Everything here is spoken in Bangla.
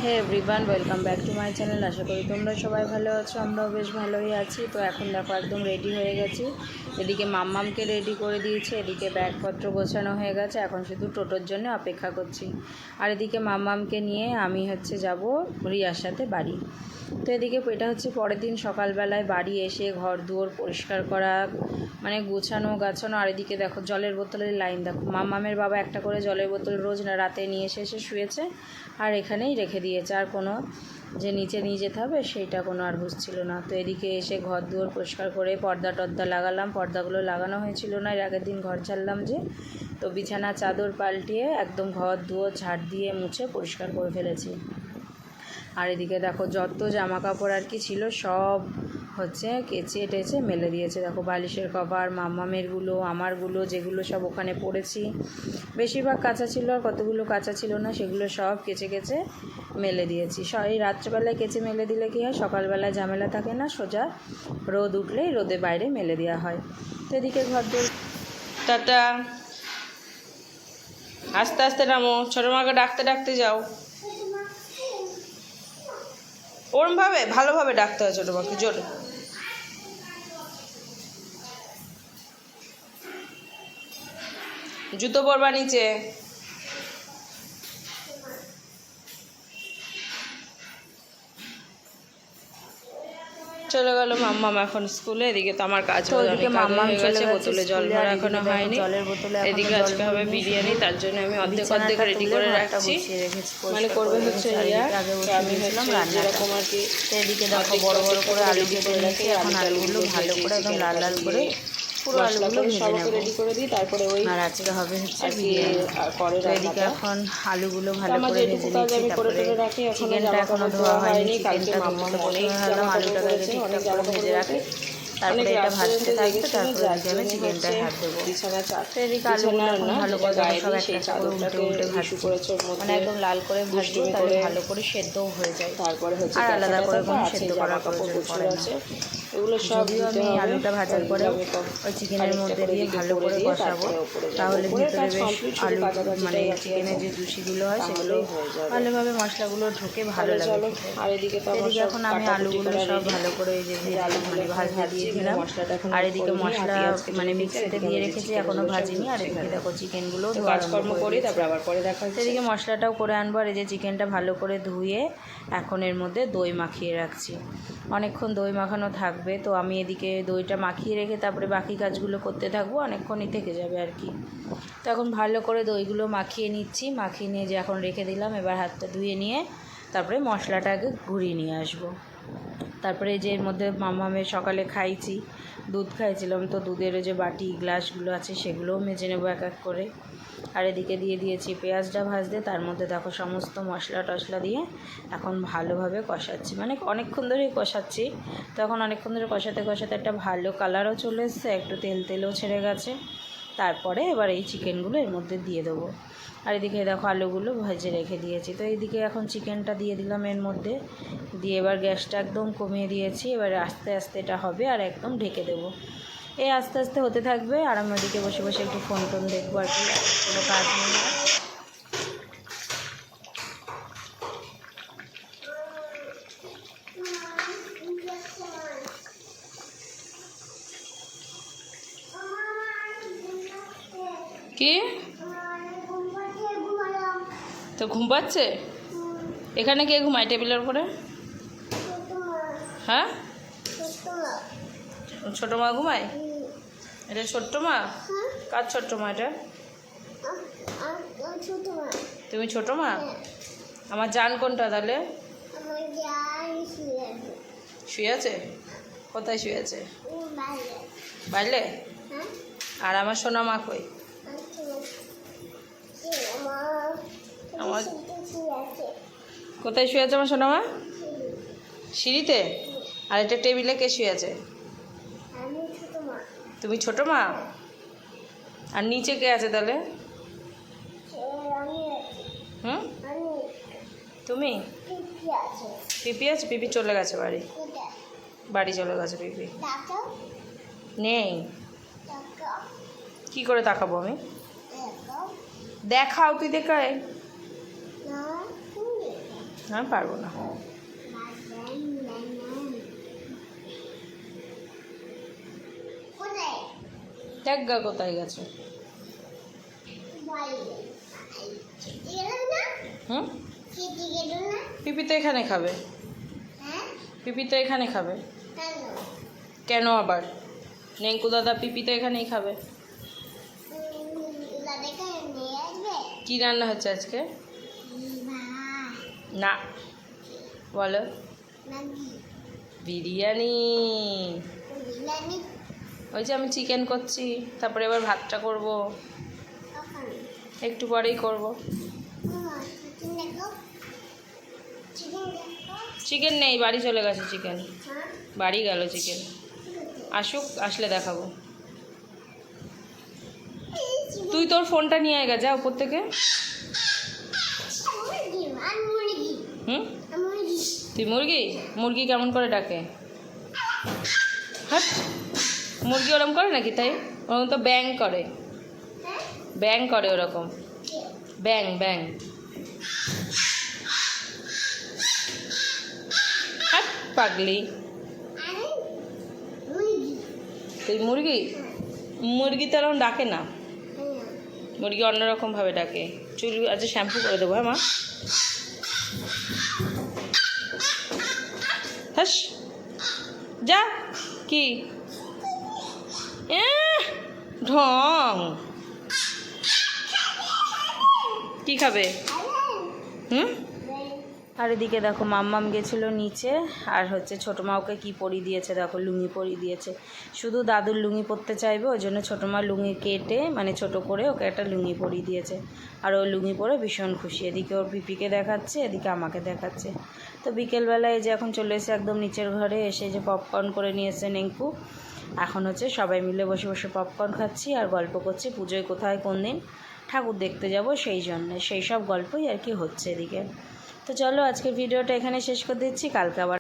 Hey everyone, welcome back to my channel. আশা করি তোমরা সবাই ভালো আছো, আমরাও বেশ ভালোই আছি। তো এখন দেখো একদম রেডি হয়ে গেছি। এদিকে মাম্মামকে রেডি করে দিয়েছি, এদিকে ব্যাগপত্র গোছানো হয়ে গেছে, এখন শুধু টোটোর জন্য অপেক্ষা করছি। আর এদিকে মাম্মামকে নিয়ে আমি যাব রিয়ার সাথে বাড়ি। তো এদিকে এটা হচ্ছে পরের দিন সকালবেলায় বাড়ি এসে ঘর দুয়ার পরিষ্কার করা, মানে গোছানো গাছানো। আর এদিকে দেখো জলের বোতলের লাইন, দেখো মাম্মামের বাবা একটা করে জলের বোতল রোজ না রাতে নিয়ে এসে শুয়েছে, আর এখানেই রেখে দিয়েছে। আর কোনো যে নিচে নিয়ে যেতে হবে সেইটা কোনো আর বুঝছিল না। তো এদিকে এসে ঘর দুয়ার পরিষ্কার করে পর্দা টর্দা লাগালাম, পর্দাগুলো লাগানো হয়েছিল না, এর আগের দিন ঘর ছাড়লাম যে, তো বিছানা চাদর পাল্টিয়ে একদম ঘর দুয়ার ঝাড় দিয়ে মুছে পরিষ্কার করে ফেলেছি। আর এদিকে দেখো যত জামা কাপড় আর কি ছিল সব কেচে টেচে মেলে দিয়েছে। দেখো বালিশের কভার, মাম্মামেরগুলো, আমারগুলো যেগুলো সব ওখানে পড়েছি, বেশিরভাগ কাঁচা ছিল, আর কতগুলো কাঁচা ছিল না সেগুলো সব কেচে মেলে দিয়েছি। এই রাত্রেবেলায় কেচে মেলে দিলে কী হয়, সকালবেলায় ঝামেলা থাকে না, সোজা রোদ উঠলেই রোদে বাইরে মেলে দেওয়া হয়। তো এদিকে ঘর দৌড়। টাটা, আস্তে আস্তে নামো, ছোটো মাকে ডাকতে ডাকতে যাও। ওরমভাবে ভালোভাবে ডাকতে হয় ছোটো মাকে, জোরে। জুতো পরবা নিচে। চলে গেল মাম্মাম এখন স্কুলে। এদিকে তো আমার কাজ হয়ে গেছে, বোতলে জল ভরা এখনো হয়নি। এদিকে আজকে হবে বিরিয়ানি, তার জন্য আমি অর্ধেক রেডি করে রাখছি, মানে করবে হচ্ছে রিয়া। আমি যেরকম আর কি এদিকে দেখো বড় বড় করে আলু কেটে রেখে এখন আলুগুলো ভালো করে একদম লাল লাল করে পুরো আলুগুলো ভেজে নেব, রেডি করে দিই, তারপরে ওই আর আজকে হবে হচ্ছে বিরিয়ানি। তো এদিকে এখন আলুগুলো ভালো করে ভেজে নিচ্ছি, তারপরে চিকেনটা এখনো ধোয়া হয়নি, চিকেনটা ধুতে বসে হলাম, আলুটাকে আগে ঠিকঠাক করে ভেজে রাখি, তারপরে এটা ভাজতে থাকবে, তারপরে এদিকে আমি চিকেনটা হাত দেবো। তো এদিকে আলুগুলো এখন ভালো করে সব একটা করে উল্টে উল্টে ভাজছি, মানে একদম লাল করে ভাজবো, তাহলে ভালো করে সেদ্ধও হয়ে যায়, তারপরে আর আলাদা করে কোনো সেদ্ধ করার প্রয়োজন পড়ে না। এগুলো সব যদিও আমি আলুটা ভাজার পরে ওই চিকেনের মধ্যে দিয়ে ভালো করে কষাবো, তাহলে ভিতরে বেশ আলু মানে চিকেনের যে জুসিগুলো হয় সেগুলো ভালোভাবে মশলাগুলো ঢুকে ভালো লাগে। আর এদিকে এখন আমি আলুগুলো সব ভালো করে এই যে মানে ভাজতে দিয়ে দিলাম, আর এদিকে মশলা মানে মিক্সিতে দিয়ে রেখেছি, এখনও ভাজিনি। আর এদিকে দেখো চিকেনগুলো কাজকর্ম করি, তারপর আবার পরে দেখা হচ্ছে। এদিকে মশলাটাও করে আনবো, আর এই যে চিকেনটা ভালো করে ধুয়ে এখন এর মধ্যে দই মাখিয়ে রাখছি, অনেকক্ষণ দই মাখানো থাকবে। তো আমি এদিকে দইটা মাখিয়ে রেখে তারপরে বাকি কাজগুলো করতে থাকবো, অনেকক্ষণই থেকে যাবে আর কি। তো এখন ভালো করে দইগুলো মাখিয়ে নিচ্ছি, মাখিয়ে নিয়ে যে এখন রেখে দিলাম, এবার হাতটা ধুয়ে নিয়ে তারপরে মশলাটাকে ঘুরিয়ে নিয়ে আসবো। তারপরে যে এর মধ্যে মাম্মামের সকালে খাইছি, দুধ খাইছিলাম, তো দুধের যে বাটি গ্লাসগুলো আছে সেগুলোও মেজে নেবো এক এক করে। আর এদিকে দিয়ে দিয়েছি পেঁয়াজটা ভাজতে, তার মধ্যে দেখো সমস্ত মশলা টশলা দিয়ে এখন ভালোভাবে কষাচ্ছি, মানে অনেকক্ষণ ধরেই কষাচ্ছি। তখন অনেকক্ষণ ধরে কষাতে কষাতে একটা ভালো কালারও চলে এসছে, একটু তেলও ছেড়ে গেছে। তারপরে এবার এই চিকেনগুলো এর মধ্যে দিয়ে দেবো, আর এদিকে দেখো আলুগুলো ভেজে রেখে দিয়েছি। তো এইদিকে এখন চিকেনটা দিয়ে দিলাম এর মধ্যে দিয়ে, এবার গ্যাসটা একদম কমিয়ে দিয়েছি, এবার আস্তে আস্তে এটা হবে আর একদম ঢেকে দেবো। এই আস্তে আস্তে হতে থাকবে, আর আমি ওদিকে বসে বসে একটু ফোন টোন দেখবো আর কি, কোনো কাজ নেই। কি তো ঘুম পাচ্ছে? এখানে কে ঘুমায় টেবিলের উপরে? হ্যাঁ, ছোটো মা ঘুমায়। এটা ছোট্ট মা? কার ছোট্ট মা এটা? তুমি ছোট মা? আমার জান কোনটা তাহলে? শুয়ে আছে? কোথায় শুয়ে আছে? বাইরে? আর আমার সোনা মা কই? আমার কোথায় শুয়ে আছে আমার সোনা মা? সিঁড়িতে? আর এটা টেবিলে কে শুয়ে আছে? তুমি ছোট মা? আর নিচে কে আছে তাহলে? হুম, তুমি? পিপি আছে? পিপি চলে গেছে বাড়ি চলে গেছে পিপি। নেই, কি করে তাকাবো আমি? দেখাও, তুই দেখায়। হ্যাঁ পারবো না। দেখ গা কোথায় গেছে। হুম, পিপি তো এখানে খাবে, পিপি তো এখানে খাবে। কেন আবার? নেঙ্কু দাদা পিপি তো এখানেই খাবে। কি রান্না হচ্ছে আজকে? না, বলো। বিরিয়ানি। ওই যে আমি চিকেন করছি, তারপরে এবার ভাতটা করব, একটু পরেই করব। চিকেন নেই, বাড়ি চলে গেছে চিকেন, বাড়ি গেল চিকেন। আসুক, আসলে দেখাবো। তুই তোর ফোনটা নিয়ে আয় গা, যা উপর থেকে। হুম, তুই মুরগি? মুরগি কেমন করে ডাকে? হ্যাঁ, মুরগি ওরকম করে নাকি? তাই ওরকম তো ব্যাং করে, ব্যাং করে ওরকম, ব্যাং ব্যাং। হ্যাঁ পাগলি, তুই মুরগি? মুরগি তো এরকম ডাকে না, মুরগি অন্যরকমভাবে ডাকে। চুল আজ শ্যাম্পু করে দেবো। হ্যাঁ মা, হাস যা। কি ঢং, কি খাবে? হুম, আর এদিকে দেখো মাম্মাম গেছিলো নিচে, আর হচ্ছে ছোটো মা ওকে কী পরিয়ে দিয়েছে দেখো, লুঙ্গি পরিয়ে দিয়েছে। শুধু দাদুর লুঙ্গি পরতে চাইবে, ওই জন্য ছোটো মা লুঙ্গি কেটে মানে ছোটো করে ওকে একটা লুঙ্গি পরিয়ে দিয়েছে। আর ওই লুঙ্গি পরে ভীষণ খুশি, এদিকে ওর পিপিকে দেখাচ্ছে, এদিকে আমাকে দেখাচ্ছে। তো বিকেলবেলায় যে এখন চলে এসে একদম নিচের ঘরে এসে যে পপকর্ন করে নিয়ে এসে নেঙ্কু, এখন হচ্ছে সবাই মিলে বসে বসে পপকর্ন খাচ্ছি আর গল্প করছি পুজোয় কোথায় কোন দিন ঠাকুর দেখতে যাব, সেই জন্যে সেই সব গল্পই আর কি হচ্ছে এদিকে। তো চলো আজকের ভিডিওটা এখানে শেষ করে দিচ্ছি, কালকে আবার